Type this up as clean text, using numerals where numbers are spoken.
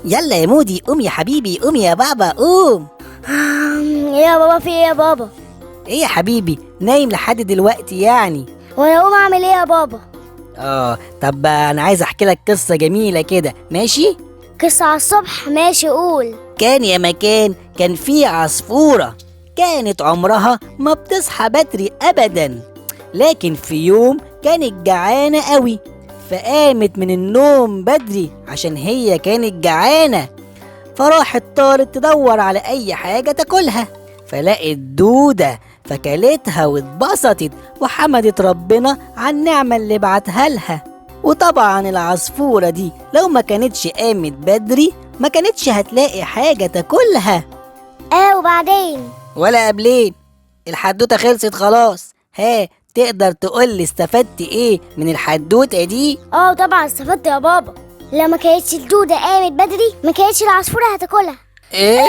يلا يا مودي، قوم يا حبيبي، قوم يا بابا، قوم. ايه يا بابا، في ايه يا بابا؟ ايه يا حبيبي، نايم لحد دلوقتي يعني؟ وانا اقوم اعمل ايه يا بابا؟ طب انا عايز احكي لك قصة جميلة كده، ماشي؟ قصة على الصبح؟ ماشي قول. كان يا مكان، كان في عصفورة كانت عمرها ما بتصحى بدري ابدا، لكن في يوم كانت جعانة قوي، فقامت من النوم بدري عشان هي كانت جعانة. فراحت طارت تدور على اي حاجة تاكلها، فلقت دودة فكلتها واتبسطت وحمدت ربنا على النعمة اللي بعتها لها. وطبعا العصفورة دي لو ما كانتش قامت بدري ما كانتش هتلاقي حاجة تاكلها. وبعدين؟ ولا قبلين، الحدوتة خلصت خلاص. تقدر تقولي استفدت ايه من الحدوتة دي؟ طبعا استفدت يا بابا. لو ما كانتش الدودة قامت بدري ما كانتش العصفورة هتاكلها. ايه؟